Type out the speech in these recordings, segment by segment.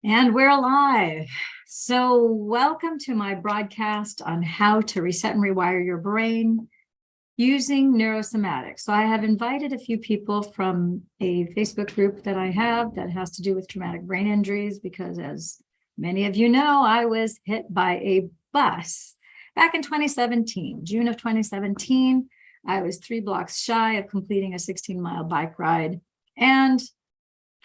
And we're alive. So welcome to my broadcast on how to reset and rewire your brain using neurosomatics. So I have invited a few people from a Facebook group that I have that has to do with traumatic brain injuries, because as many of you know, I was hit by a bus back in 2017, June of 2017. I was 3 blocks shy of completing a 16-mile bike ride. And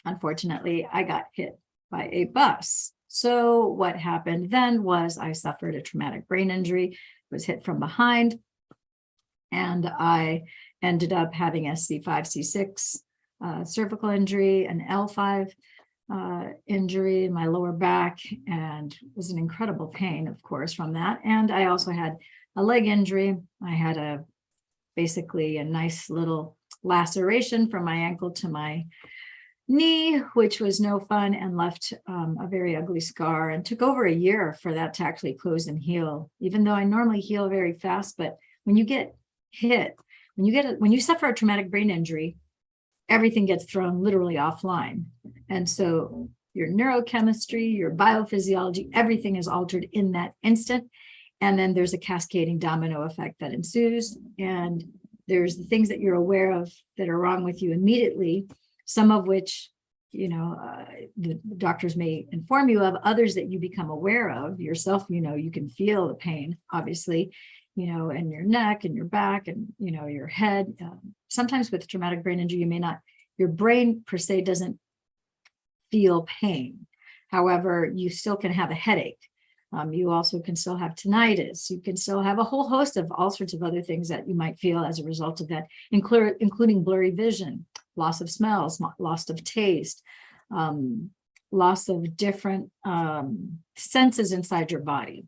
unfortunately, I got hit by a bus. So what happened then was I suffered a traumatic brain injury, was hit from behind, and I ended up having a C5, C6 cervical injury, an L5 injury in my lower back, and it was an incredible pain, of course, from that. And I also had a leg injury. I had basically a nice little laceration from my ankle to my knee, which was no fun, and left a very ugly scar, and took over a year for that to actually close and heal, even though I normally heal very fast. But when you get hit, when you suffer a traumatic brain injury, everything gets thrown literally offline. And so your neurochemistry, your biophysiology, everything is altered in that instant. And then there's a cascading domino effect that ensues. And there's the things that you're aware of that are wrong with you immediately, some of which, the doctors may inform you of, others that you become aware of yourself. You can feel the pain, obviously, in your neck and your back and, your head. Sometimes with traumatic brain injury, your brain per se doesn't feel pain. However, you still can have a headache. You also can still have tinnitus. You can still have a whole host of all sorts of other things that you might feel as a result of that, including blurry vision, loss of smells, loss of taste, loss of different senses inside your body.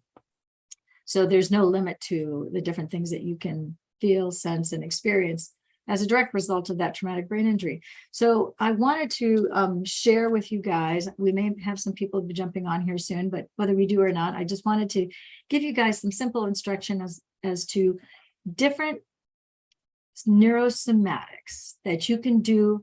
So there's no limit to the different things that you can feel, sense, and experience as a direct result of that traumatic brain injury. So I wanted to share with you guys, we may have some people be jumping on here soon, but whether we do or not, I just wanted to give you guys some simple instruction as to different neurosomatics that you can do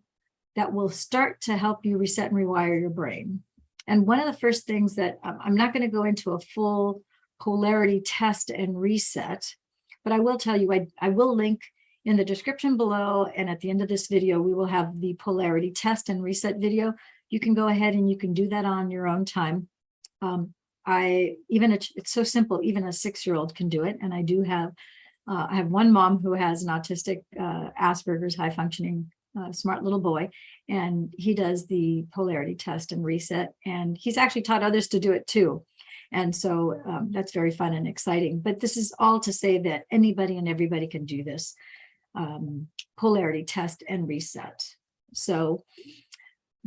that will start to help you reset and rewire your brain. And one of the first things that I'm not going to go into a full polarity test and reset, but I will tell you, I will link in the description below, and at the end of this video, we will have the polarity test and reset video. You can go ahead and you can do that on your own time. It's so simple, even a 6-year-old can do it. And I have one mom who has an autistic Asperger's, high functioning, smart little boy, and he does the polarity test and reset. And he's actually taught others to do it too. And so that's very fun and exciting. But this is all to say that anybody and everybody can do this polarity test and reset. So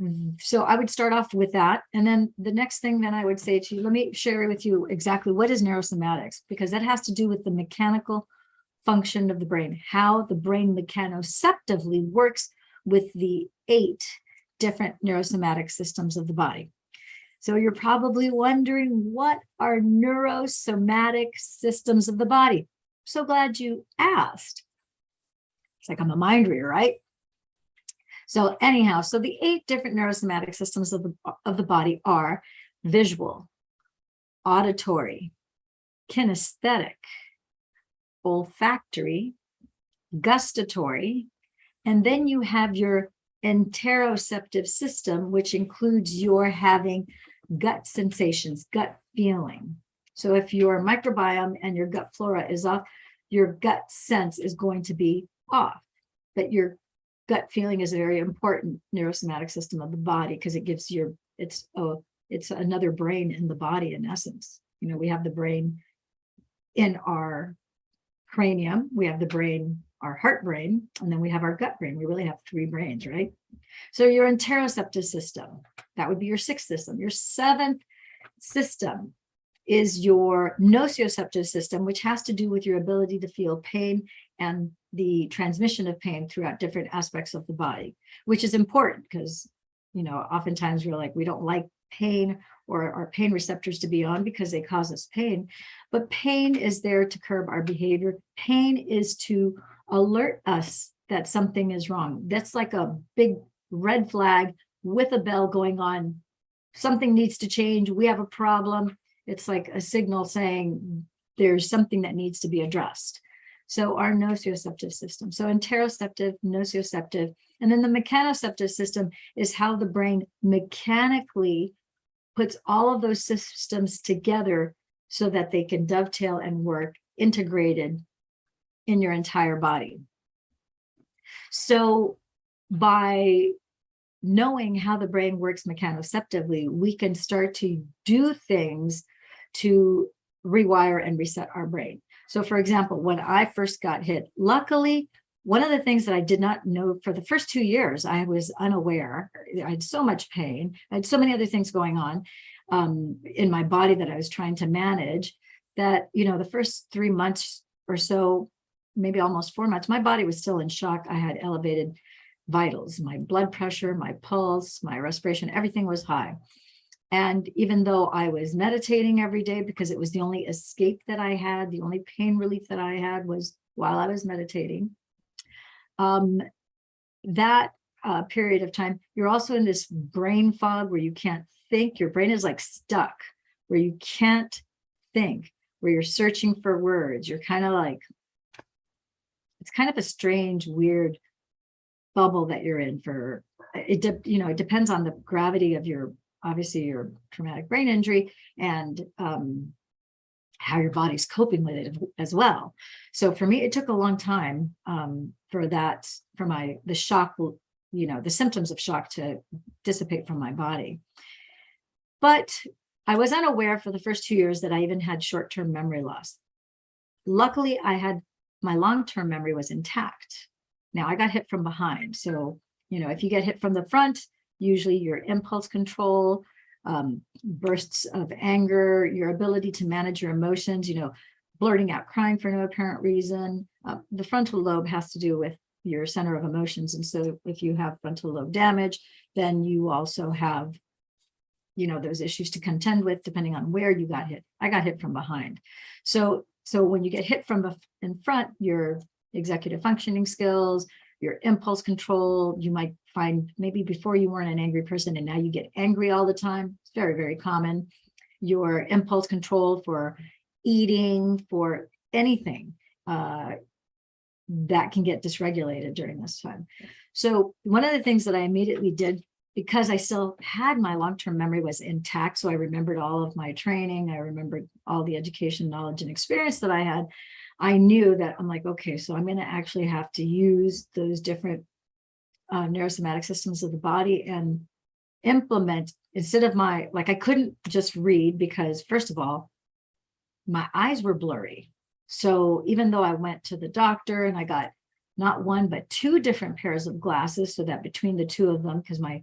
I would start off with that. And then the next thing then I would say to you, let me share with you exactly what is neurosomatics, because that has to do with the mechanical function of the brain, how the brain mechanoceptively works with the 8 different neurosomatic systems of the body. So you're probably wondering, what are neurosomatic systems of the body? So glad you asked. It's like I'm a mind reader, right? So anyhow, so the 8 different neurosomatic systems of the body are visual, auditory, kinesthetic, olfactory, gustatory, and then you have your interoceptive system, which includes your having gut sensations, gut feeling. So if your microbiome and your gut flora is off, your gut sense is going to be off. But your gut feeling is a very important neurosomatic system of the body, because it gives it's another brain in the body in essence. We have the brain in our cranium, we have the brain, our heart brain, and then we have our gut brain. We really have 3 brains, right? So your interoceptive system, that would be your 6th system. Your 7th system is your nociceptive system, which has to do with your ability to feel pain and the transmission of pain throughout different aspects of the body, which is important because, oftentimes we're like, we don't like pain or our pain receptors to be on because they cause us pain. But pain is there to curb our behavior. Pain is to alert us that something is wrong. That's like a big red flag with a bell going on something needs to change. We have a problem. It's like a signal saying there's something that needs to be addressed. So our nociceptive system. So interoceptive, nociceptive, and then the mechanoceptive system is how the brain mechanically puts all of those systems together so that they can dovetail and work integrated in your entire body. So by knowing how the brain works mechanoceptively, we can start to do things to rewire and reset our brain. So for example, when I first got hit, luckily, one of the things that I did not know for the first 2 years, I was unaware. I had so much pain. I had so many other things going on in my body that I was trying to manage that, the first 3 months or so, maybe almost 4 months, my body was still in shock. I had elevated vitals, my blood pressure, my pulse, my respiration, everything was high. And even though I was meditating every day because it was the only escape that I had, the only pain relief that I had was while I was meditating, that period of time, you're also in this brain fog where you can't think. Your brain is like stuck, where you can't think, where you're searching for words. You're kind of like, it's kind of a strange, weird bubble that you're in for it. It depends on the gravity of obviously your traumatic brain injury and how your body's coping with it as well. So for me, it took a long time for the shock, the symptoms of shock to dissipate from my body. But I was unaware for the first 2 years that I even had short-term memory loss. Luckily, my long-term memory was intact. Now I got hit from behind. So, if you get hit from the front, usually your impulse control, bursts of anger, your ability to manage your emotions, blurting out, crying for no apparent reason. The frontal lobe has to do with your center of emotions. And so if you have frontal lobe damage, then you also have, those issues to contend with depending on where you got hit. I got hit from behind. So when you get hit from in front, your executive functioning skills, your impulse control, you might find maybe before you weren't an angry person and now you get angry all the time. It's very, very common. Your impulse control for eating, for anything that can get dysregulated during this time. So one of the things that I immediately did, because I still had my long-term memory was intact, so I remembered all of my training, I remembered all the education, knowledge, and experience that I had, I knew that I'm like, okay, so I'm going to actually have to use those different neurosomatic systems of the body and implement, instead of I couldn't just read because, first of all, my eyes were blurry. So even though I went to the doctor and I got not one, but 2 different pairs of glasses, so that between the 2 of them, because my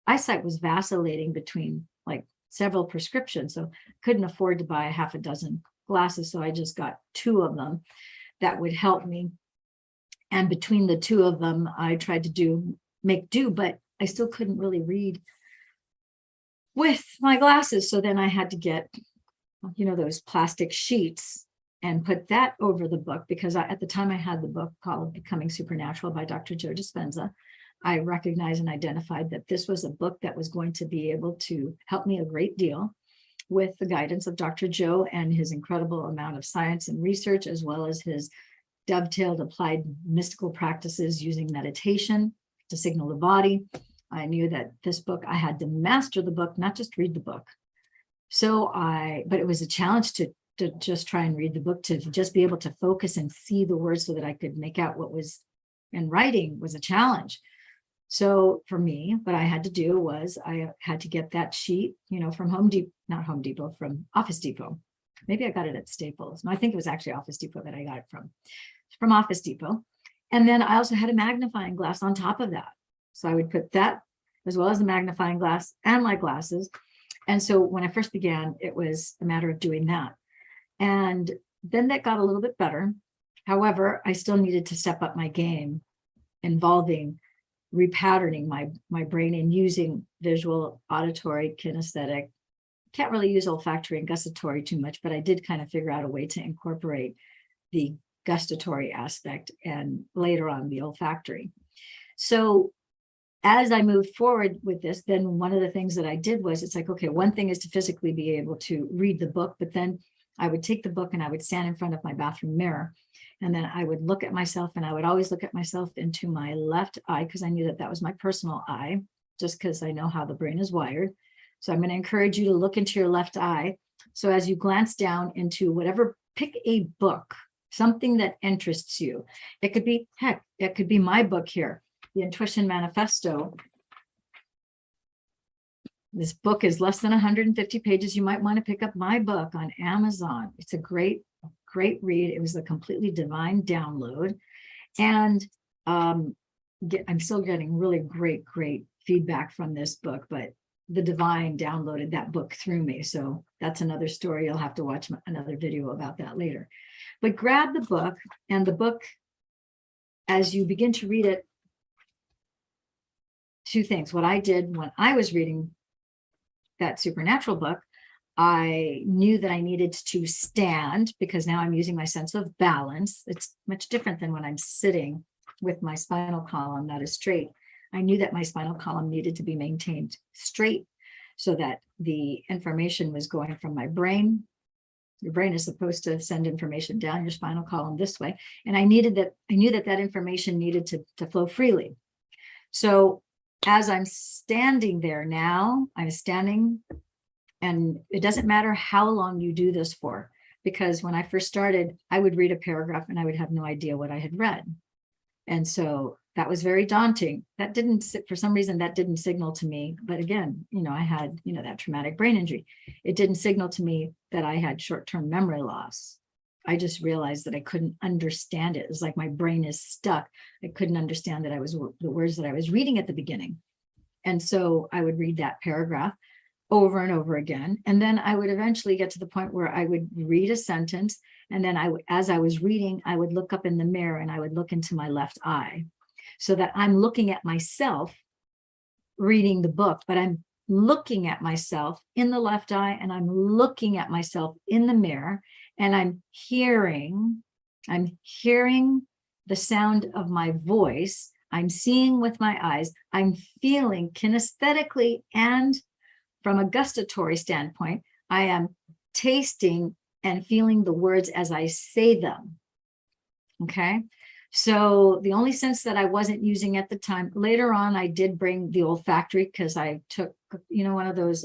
eyesight was vacillating between like several prescriptions, so couldn't afford to buy a half a dozen glasses. So I just got 2 of them that would help me. And between the 2 of them, I tried to make do, but I still couldn't really read with my glasses. So then I had to get, those plastic sheets and put that over the book, because at the time I had the book called Becoming Supernatural by Dr. Joe Dispenza. I recognized and identified that this was a book that was going to be able to help me a great deal with the guidance of Dr. Joe and his incredible amount of science and research, as well as his dovetailed applied mystical practices using meditation to signal the body. I knew that this book, I had to master the book, not just read the book. But it was a challenge to just try and read the book, to just be able to focus and see the words so that I could make out what was in writing was a challenge. So for me, what I had to do was I had to get that sheet, from from Office Depot. Maybe I got it at Staples. No, I think it was actually Office Depot that I got it from Office Depot. And then I also had a magnifying glass on top of that. So I would put that as well as the magnifying glass and my glasses. And so when I first began, it was a matter of doing that. And then that got a little bit better. However, I still needed to step up my game involving repatterning my brain and using visual, auditory, kinesthetic. Can't really use olfactory and gustatory too much, but I did kind of figure out a way to incorporate the gustatory aspect and later on the olfactory. So as I moved forward with this, then one of the things that I did was, it's like, okay, one thing is to physically be able to read the book, but then I would take the book and I would stand in front of my bathroom mirror, and then I would look at myself, and I would always look at myself into my left eye, because I knew that that was my personal eye, just because I know how the brain is wired. So I'm going to encourage you to look into your left eye. So as you glance down into whatever, pick a book, something that interests you. It could be, heck, it could be my book here, The Intuition Manifesto. This book is less than 150 pages. You might want to pick up my book on Amazon. It's a great read. It was a completely divine download. And I'm still getting really great feedback from this book, but the divine downloaded that book through me. So that's another story. You'll have to watch another video about that later. But grab the book, and the book, as you begin to read it, two things. What I did when I was reading that supernatural book, I knew that I needed to stand, because now I'm using my sense of balance. It's much different than when I'm sitting with my spinal column that is straight. I knew that my spinal column needed to be maintained straight so that the information was going from my brain. Your brain is supposed to send information down your spinal column this way. And I knew that that information needed to flow freely. So as I'm standing there now, I'm standing, and it doesn't matter how long you do this for, because when I first started, I would read a paragraph and I would have no idea what I had read. And so that was very daunting. That didn't, for some reason, that didn't signal to me. But again, I had, that traumatic brain injury. It didn't signal to me that I had short-term memory loss. I just realized that I couldn't understand it. It was like my brain is stuck. I couldn't understand that the words that I was reading at the beginning. And so I would read that paragraph over and over again. And then I would eventually get to the point where I would read a sentence. And then as I was reading, I would look up in the mirror and I would look into my left eye, so that I'm looking at myself reading the book, but I'm looking at myself in the left eye, and I'm looking at myself in the mirror, and I'm hearing the sound of my voice. I'm seeing with my eyes. I'm feeling kinesthetically, and from a gustatory standpoint, I am tasting and feeling the words as I say them. Okay. So the only sense that I wasn't using at the time, later on, I did bring the olfactory, because I took, one of those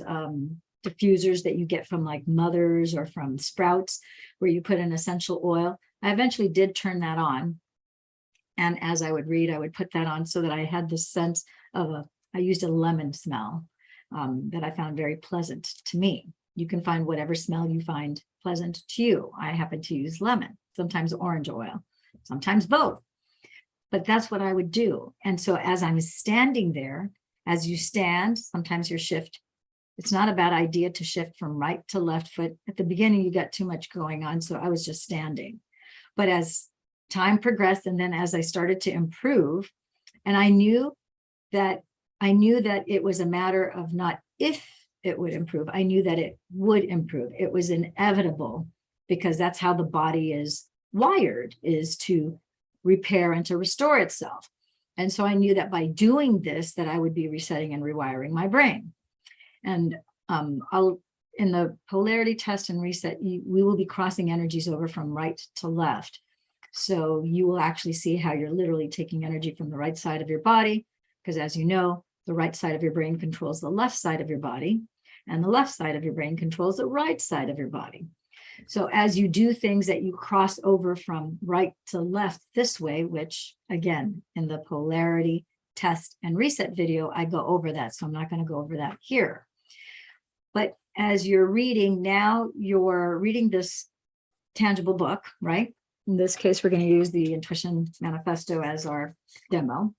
diffusers that you get from like Mother's or from Sprouts, where you put an essential oil. I eventually did turn that on. And as I would read, I would put that on so that I had this sense of I used a lemon smell that I found very pleasant to me. You can find whatever smell you find pleasant to you. I happen to use lemon, sometimes orange oil, sometimes both, but that's what I would do. And so as I'm standing there, as you stand, sometimes you shift. It's not a bad idea to shift from right to left foot. At the beginning, you got too much going on, so I was just standing. But as time progressed, and then as I started to improve, and I knew that it was a matter of not if it would improve. I knew that it would improve. It was inevitable, because that's how the body is wired, is to repair and to restore itself. And so I knew that by doing this, that I would be resetting and rewiring my brain. And in the polarity test and reset, we will be crossing energies over from right to left. So you will actually see how you're literally taking energy from the right side of your body, because as you know, the right side of your brain controls the left side of your body, and the left side of your brain controls the right side of your body. So as you do things that you cross over from right to left this way, which again, in the polarity test and reset video, I go over that. So I'm not going to go over that here. But as you're reading, now you're reading this tangible book, right? In this case, we're going to use the Intuition Manifesto as our demo.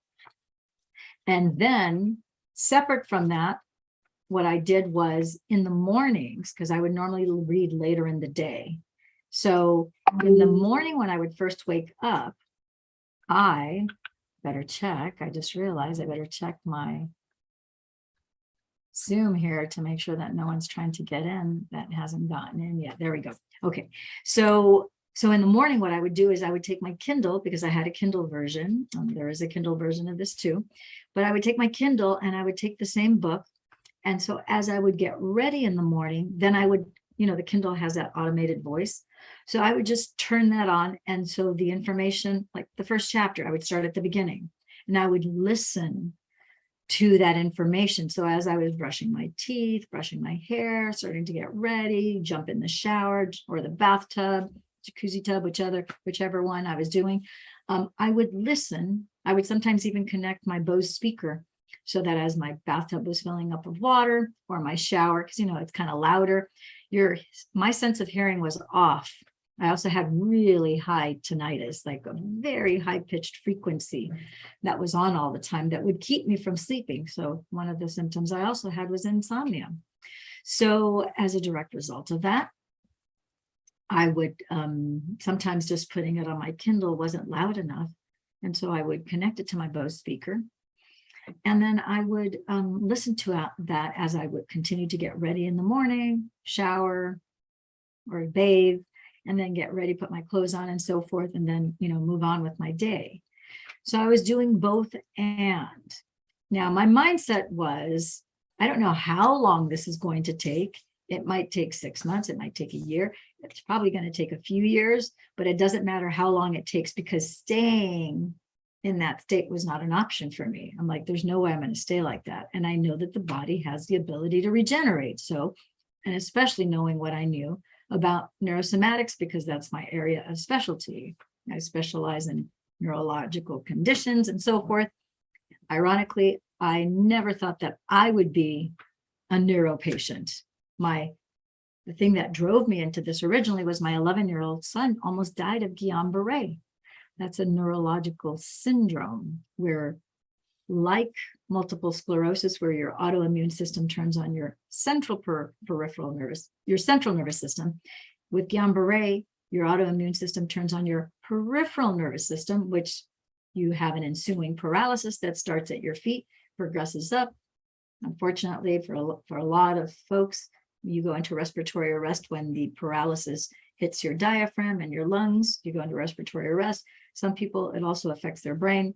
And then separate from that, what I did was in the mornings, because I would normally read later in the day. So in the morning, when I would first wake up, I just realized I better check my Zoom here to make sure that no one's trying to get in that hasn't gotten in yet. There we go. Okay. So So in the morning, what I would do is I would take my Kindle, because I had a Kindle version. There is a Kindle version of this too. But I would take my Kindle and I would take the same book. And so as I would get ready in the morning, then I would, the Kindle has that automated voice. So I would just turn that on. And so the information, like the first chapter, I would start at the beginning and I would listen to that information. So as I was brushing my teeth, brushing my hair, starting to get ready, jump in the shower or the bathtub, jacuzzi tub, whichever one I was doing, I would listen. I would sometimes even connect my Bose speaker so that as my bathtub was filling up with water, or my shower, because it's kind of louder, my sense of hearing was off. I also had really high tinnitus, like a very high pitched frequency that was on all the time that would keep me from sleeping. So one of the symptoms I also had was insomnia. So as a direct result of that, I would sometimes just putting it on my Kindle wasn't loud enough. And so I would connect it to my Bose speaker. And then I would listen to that as I would continue to get ready in the morning, shower or bathe, and then get ready, put my clothes on and so forth, and then, move on with my day. So I was doing both. And now my mindset was, I don't know how long this is going to take. It might take 6 months. It might take a year. It's probably going to take a few years, but it doesn't matter how long it takes, because staying in that state was not an option for me. I'm like, there's no way I'm going to stay like that. And I know that the body has the ability to regenerate. So, and especially knowing what I knew about neurosomatics, because that's my area of specialty. I specialize in neurological conditions and so forth. Ironically, I never thought that I would be a neuro patient. The thing that drove me into this originally was my 11-year-old son almost died of Guillain-Barré. That's a neurological syndrome where, like multiple sclerosis, where your autoimmune system turns on your central nervous system. With Guillain-Barré, your autoimmune system turns on your peripheral nervous system, which you have an ensuing paralysis that starts at your feet, progresses up. Unfortunately, for a lot of folks, you go into respiratory arrest when the paralysis hits your diaphragm and your lungs. You go into respiratory arrest. Some people, it also affects their brain,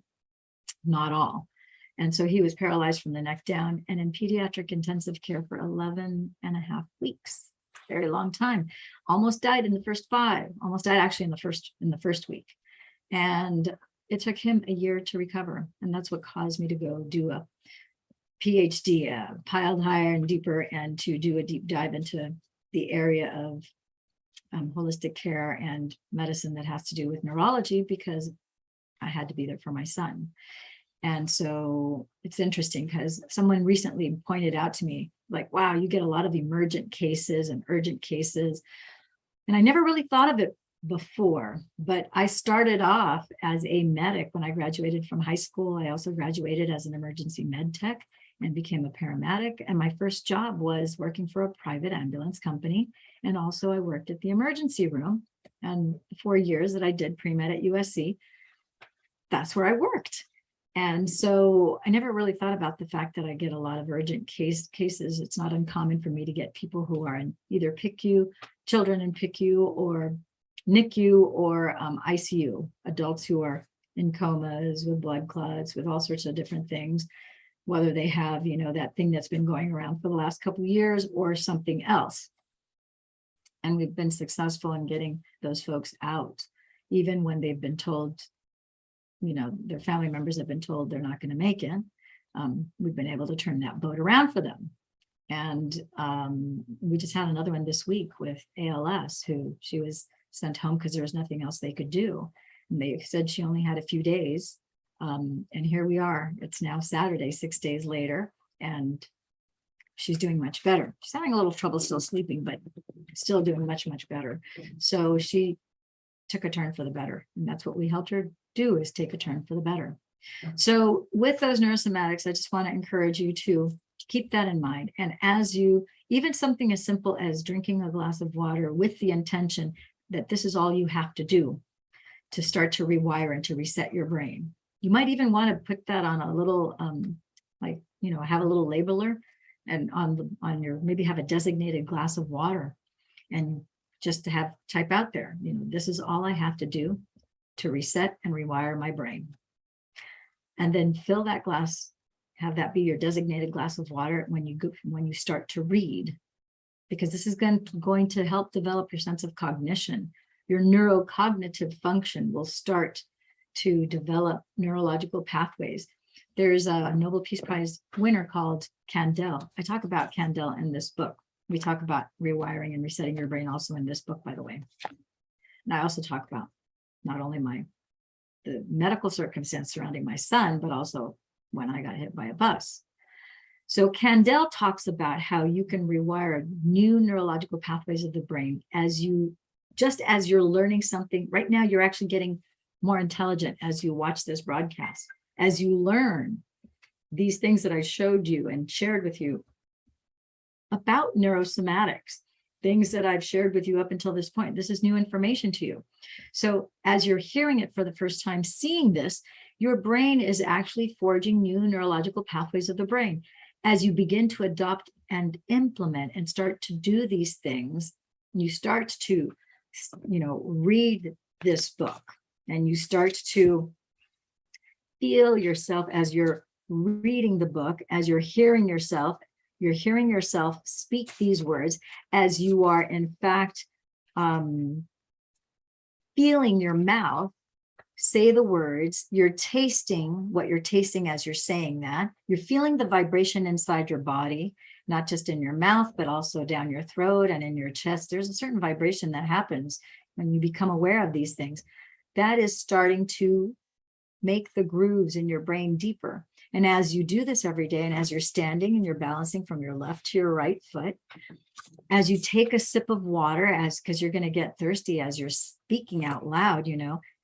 not all. And so he was paralyzed from the neck down and in pediatric intensive care for 11 and a half weeks. Very long time. Almost died in the first 5. Almost died actually in the first week. And it took him a year to recover. And that's what caused me to go do a PhD, piled higher and deeper, and to do a deep dive into the area of holistic care and medicine that has to do with neurology, because I had to be there for my son. And so it's interesting because someone recently pointed out to me, like, wow, you get a lot of emergent cases and urgent cases. And I never really thought of it before, but I started off as a medic when I graduated from high school. I also graduated as an emergency med tech and became a paramedic. And my first job was working for a private ambulance company. And also I worked at the emergency room. And the 4 years that I did pre-med at USC, that's where I worked. And so I never really thought about the fact that I get a lot of urgent cases. It's not uncommon for me to get people who are in either PICU, children in PICU, or NICU, or ICU, adults who are in comas with blood clots, with all sorts of different things, whether they have, that thing that's been going around for the last couple of years or something else. And we've been successful in getting those folks out, even when they've been told, their family members have been told they're not going to make it. We've been able to turn that boat around for them. And we just had another one this week with ALS, who she was sent home because there was nothing else they could do. And they said she only had a few days. And here we are. It's now Saturday, 6 days later, and she's doing much better. She's having a little trouble still sleeping, but still doing much, much better. So she took a turn for the better. And that's what we helped her do, is take a turn for the better. So with those neurosomatics, I just want to encourage you to keep that in mind. And as you, even something as simple as drinking a glass of water with the intention that this is all you have to do to start to rewire and to reset your brain. You might even want to put that on a little, have a little labeler, and on your, maybe have a designated glass of water. And just to have type out there, this is all I have to do to reset and rewire my brain. And then fill that glass, have that be your designated glass of water when you start to read, because this is going to help develop your sense of cognition. Your neurocognitive function will start to develop neurological pathways. There's a Nobel Peace Prize winner called Kandel. I talk about Kandel in this book. We talk about rewiring and resetting your brain also in this book, by the way. And I also talk about not only the medical circumstance surrounding my son, but also when I got hit by a bus. So Kandel talks about how you can rewire new neurological pathways of the brain just as you're learning something. Right now, you're actually getting more intelligent as you watch this broadcast, as you learn these things that I showed you and shared with you about neurosomatics, things that I've shared with you up until this point. This is new information to you. So as you're hearing it for the first time, seeing this, your brain is actually forging new neurological pathways of the brain. As you begin to adopt and implement and start to do these things, you start to, read this book, and you start to feel yourself as you're reading the book, as you're hearing yourself speak these words, as you are in fact feeling your mouth say the words, you're tasting what you're tasting as you're saying that, you're feeling the vibration inside your body, not just in your mouth, but also down your throat and in your chest. There's a certain vibration that happens when you become aware of these things. That is starting to make the grooves in your brain deeper. And as you do this every day, and as you're standing and you're balancing from your left to your right foot, as you take a sip of water, because you're going to get thirsty as you're speaking out loud,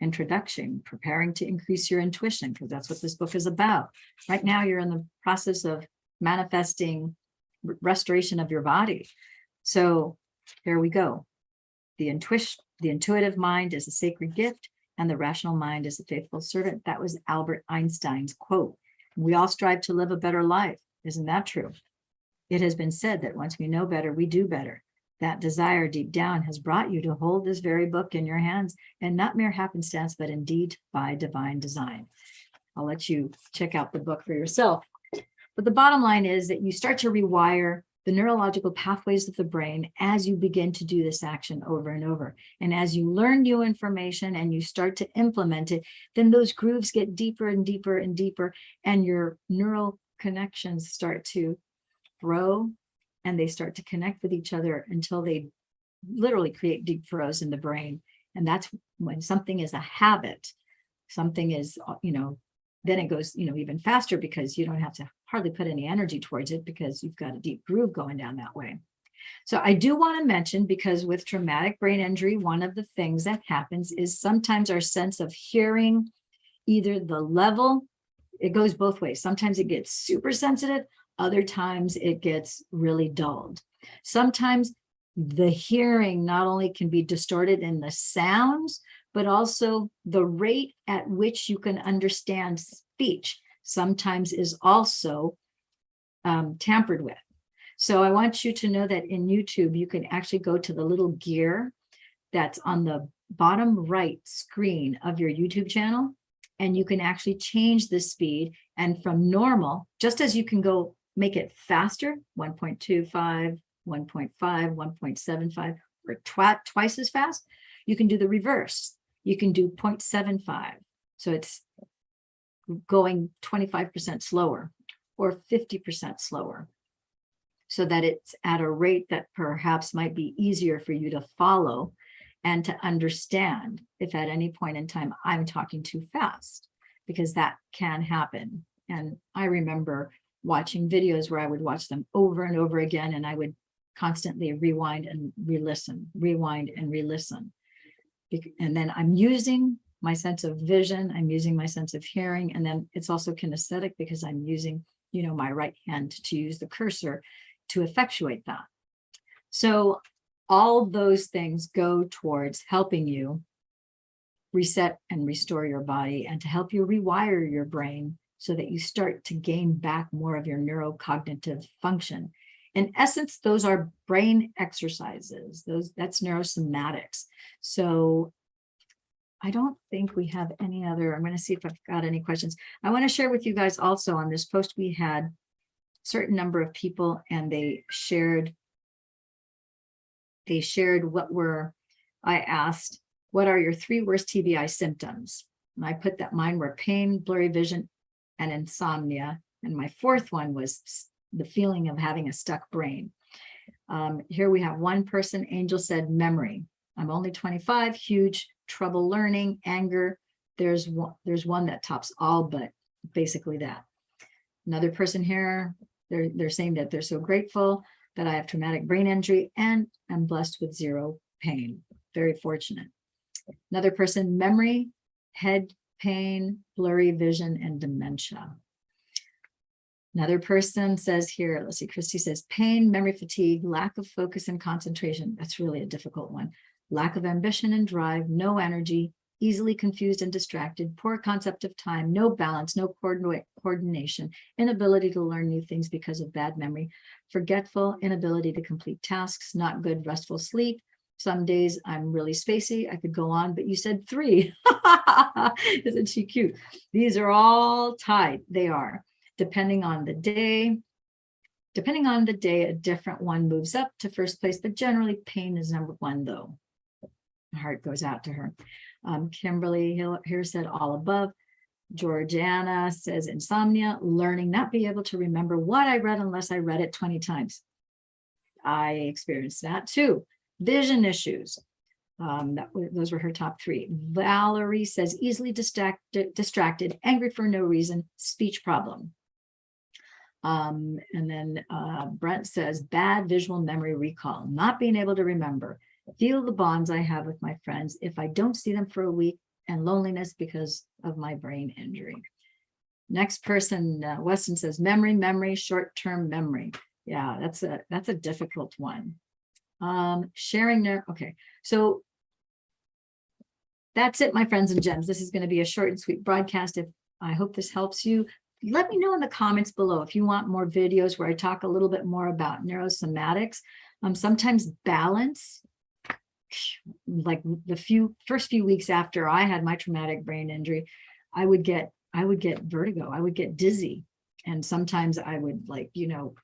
introduction, preparing to increase your intuition, because that's what this book is about. Right now, you're in the process of manifesting restoration of your body. So here we go. The intuitive mind is a sacred gift, and the rational mind is a faithful servant. That was Albert Einstein's quote. We all strive to live a better life. Isn't that true? It has been said that once we know better, we do better. That desire deep down has brought you to hold this very book in your hands, and not mere happenstance, but indeed by divine design. I'll let you check out the book for yourself. But the bottom line is that you start to rewire the neurological pathways of the brain as you begin to do this action over and over. And as you learn new information and you start to implement it, then those grooves get deeper and deeper and deeper, and your neural connections start to grow, and they start to connect with each other until they literally create deep furrows in the brain. And that's when something is a habit, something is, then it goes, even faster, because you don't have to hardly put any energy towards it because you've got a deep groove going down that way. So I do want to mention, because with traumatic brain injury, one of the things that happens is sometimes our sense of hearing, either the level, it goes both ways. Sometimes it gets super sensitive. Other times it gets really dulled. Sometimes the hearing not only can be distorted in the sounds, but also the rate at which you can understand speech sometimes is also tampered with. So I want you to know that in YouTube, you can actually go to the little gear that's on the bottom right screen of your YouTube channel, and you can actually change the speed. And from normal, just as you can go make it faster, 1.25, 1.5, 1.75, or twice as fast, you can do the reverse. You can do 0.75. So it's going 25% slower or 50% slower, so that it's at a rate that perhaps might be easier for you to follow and to understand if at any point in time I'm talking too fast, because that can happen. And I remember watching videos where I would watch them over and over again, and I would constantly rewind and re-listen, rewind and re-listen. And then I'm using my sense of vision, I'm using my sense of hearing, and then it's also kinesthetic because I'm using, my right hand to use the cursor to effectuate that. So all those things go towards helping you reset and restore your body, and to help you rewire your brain so that you start to gain back more of your neurocognitive function. in essence, those are brain exercises. That's neurosomatics. So I don't think we have any other. I'm going to see if I've got any questions. I want to share with you guys also on this post, we had a certain number of people and they shared I asked, what are your 3 worst TBI symptoms? And I put that mine were pain, blurry vision, and insomnia. And my 4th one was the feeling of having a stuck brain. Here we have one person, Angel said, memory. I'm only 25, huge trouble learning, anger. There's one that tops all, but basically that. Another person here, they're saying that they're so grateful that I have traumatic brain injury and I'm blessed with 0 pain. Very fortunate. Another person, memory, head pain, blurry vision, and dementia. Another person says here, let's see, Christy says, pain, memory fatigue, lack of focus and concentration. That's really a difficult one. Lack of ambition and drive, no energy, easily confused and distracted, poor concept of time, no balance, no coordination, inability to learn new things because of bad memory, forgetful, inability to complete tasks, not good restful sleep. Some days I'm really spacey. I could go on, but you said 3. Isn't she cute? These are all tied. They are. Depending on the day, a different one moves up to first place, but generally pain is number 1 though. My heart goes out to her. Kimberly here said all above. Georgiana says insomnia, learning, not be able to remember what I read unless I read it 20 times. I experienced that too. Vision issues. Those were her top 3. Valerie says easily distracted, angry for no reason, speech problem. And then Brent says bad visual memory recall, not being able to remember, feel the bonds I have with my friends if I don't see them for a week, and loneliness because of my brain injury. Next person, Weston says memory, short-term memory. Yeah, that's a difficult one. Sharing okay, so that's it, my friends and gems. This is going to be a short and sweet broadcast. I hope this helps you. Let me know in the comments below if you want more videos where I talk a little bit more about neurosomatics. Sometimes balance, like the first few weeks after I had my traumatic brain injury, I would get vertigo. I would get dizzy. And sometimes I would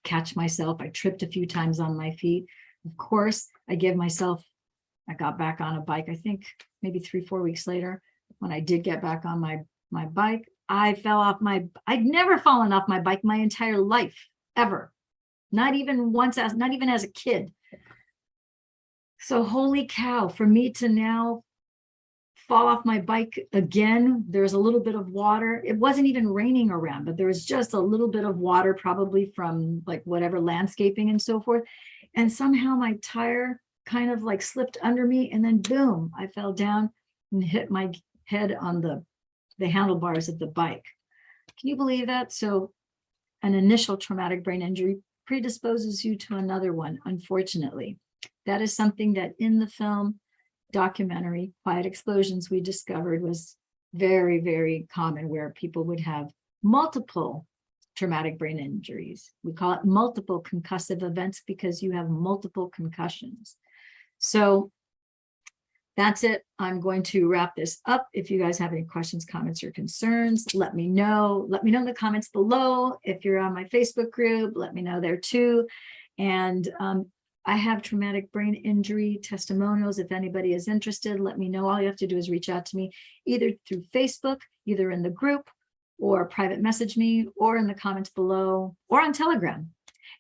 catch myself. I tripped a few times on my feet. Of course, I got back on a bike, I think maybe 3-4 weeks later. When I did get back on my bike, I'd never fallen off my bike my entire life, ever. Not even as a kid. So holy cow, for me to now fall off my bike again, there's a little bit of water. It wasn't even raining around, but there was just a little bit of water, probably from whatever landscaping and so forth. And somehow my tire kind of slipped under me, and then boom, I fell down and hit my head on the handlebars of the bike. Can you believe that? So an initial traumatic brain injury predisposes you to another one, unfortunately. That is something that in the film documentary, Quiet Explosions, we discovered was very, very common, where people would have multiple traumatic brain injuries. We call it multiple concussive events because you have multiple concussions. So that's it. I'm going to wrap this up. If you guys have any questions, comments, or concerns, let me know. Let me know in the comments below. If you're on my Facebook group, let me know there too. And I have traumatic brain injury testimonials. If anybody is interested, let me know. All you have to do is reach out to me either through Facebook, either in the group, or private message me, or in the comments below, or on Telegram.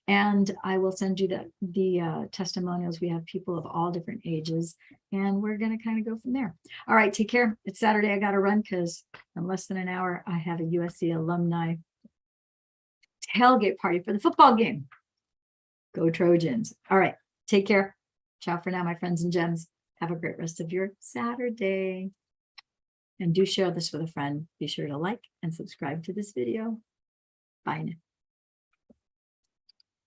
And I will send you the testimonials. We have people of all different ages, and we're going to kind of go from there. All right, take care. It's Saturday. I got to run because in less than an hour, I have a USC alumni tailgate party for the football game. Go Trojans. All right, take care. Ciao for now, my friends and gems. Have a great rest of your Saturday. And do share this with a friend. Be sure to like and subscribe to this video. Bye now.